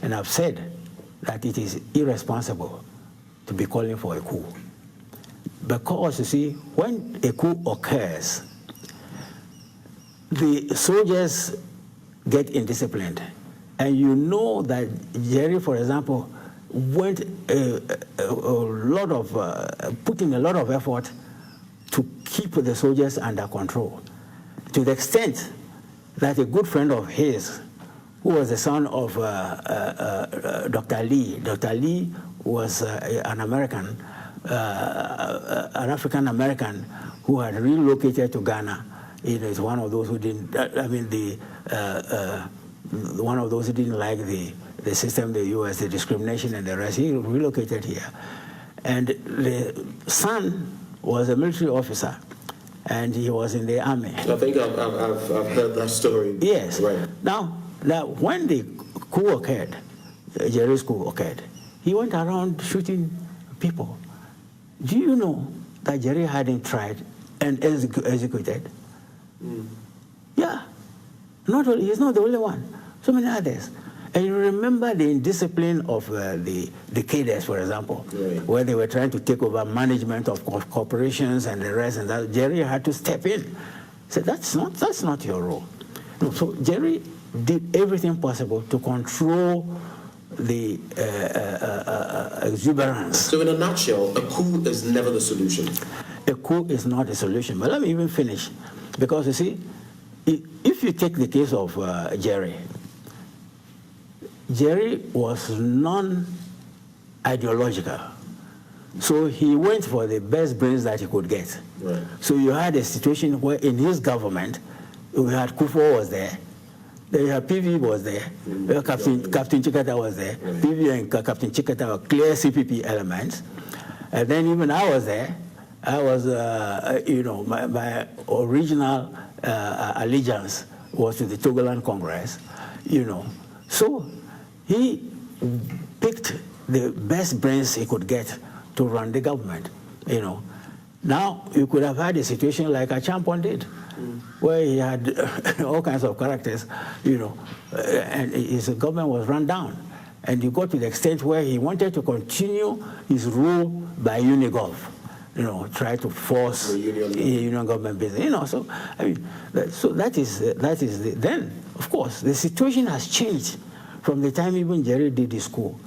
and I've said that it is irresponsible to be calling for a coup. Because, you see, when a coup occurs, the soldiers get indisciplined. And you know that Jerry, for example, went put in a lot of effort to keep the soldiers under control, to the extent that a good friend of his, who was the son of Dr. Lee. Dr. Lee was an American, an African-American who had relocated to Ghana. He is one of those who didn't, one of those who didn't like the system, the U.S., the discrimination and the rest. He relocated here. And the son was a military officer, and he was in the army. I think I've heard that story. Yes. Right. Now, when the coup occurred, Jerry's coup occurred, he went around shooting people. Do you know that Jerry had him tried and executed? Yeah. He's not the only one. So many others. And you remember the indiscipline of the cadres, for example, right, where they were trying to take over management of corporations and the rest, and that Jerry had to step in. He said, that's not your role. No, so Jerry did everything possible to control the exuberance. So in a nutshell, a coup is never the solution. A coup is not a solution. But let me even finish. Because, you see, if you take the case of Jerry was non-ideological. So he went for the best brains that he could get. Right. So you had a situation where in his government, we had Coup was there, then you had PV was there, Captain Chikata was there. Right. PV and Captain Chikata were clear CPP elements. And then even I was there. I was, my original allegiance was to the Togoland Congress, So he picked the best brains he could get to run the government, Now, you could have had a situation like Achampon did, where he had all kinds of characters, and his government was run down. And you got to the extent where he wanted to continue his rule by Unigov, try to force union government business, So I mean, that is then, of course, the situation has changed from the time even Jerry did his coup,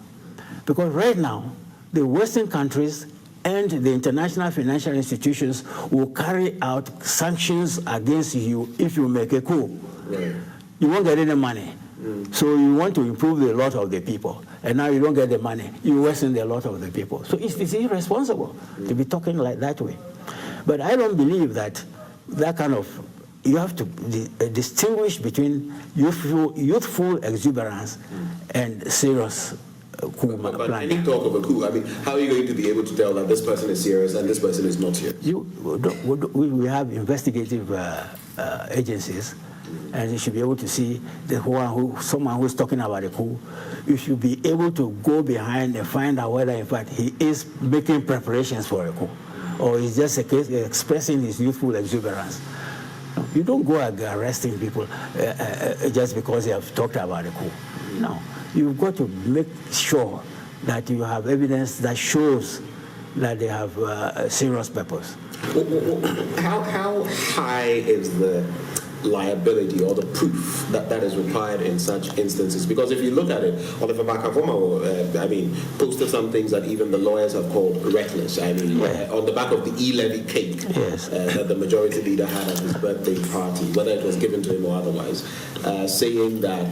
because right now the Western countries and the international financial institutions will carry out sanctions against you if you make a coup. Right. You won't get any money. So you want to improve the lot of the people, and now you don't get the money. You worsen the lot of the people. So it's irresponsible to be talking like that way. But I don't believe that kind of, you have to distinguish between youthful exuberance and serious coup But planning. any talk of a coup, I mean, how are you going to be able to tell that this person is serious and this person is not serious? We have investigative agencies, and you should be able to see someone who's talking about a coup. You should be able to go behind and find out whether, in fact, he is making preparations for a coup, or he's just expressing his youthful exuberance. You don't go arresting people just because they have talked about a coup. No, you've got to make sure that you have evidence that shows that they have serious purpose. How high is the liability or the proof that is required in such instances? Because if you look at it, Oliver Bakavoma, posted some things that even the lawyers have called reckless. On the back of the e-levy cake that the majority leader had at his birthday party, whether it was given to him or otherwise, saying that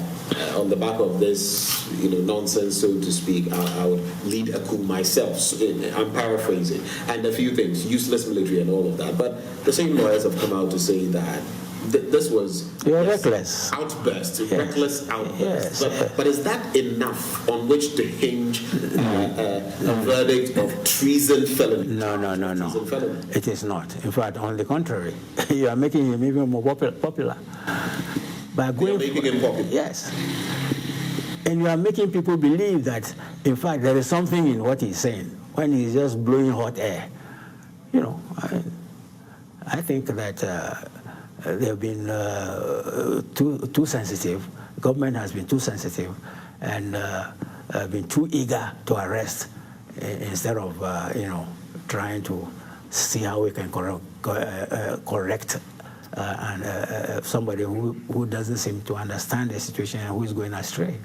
on the back of this nonsense, so to speak, I would lead a coup myself. So, I'm paraphrasing, and a few things, useless military and all of that. But the same lawyers have come out to say that this was reckless outburst, reckless outburst. But is that enough on which to hinge a verdict of treason felony? No. It is not. In fact, on the contrary, you are making him even more popular. Making him popular. Yes. And you are making people believe that, in fact, there is something in what he's saying when he's just blowing hot air. I think that they have been too sensitive. The government has been too sensitive, and been too eager to arrest instead of trying to see how we can correct somebody who doesn't seem to understand the situation and who is going astray.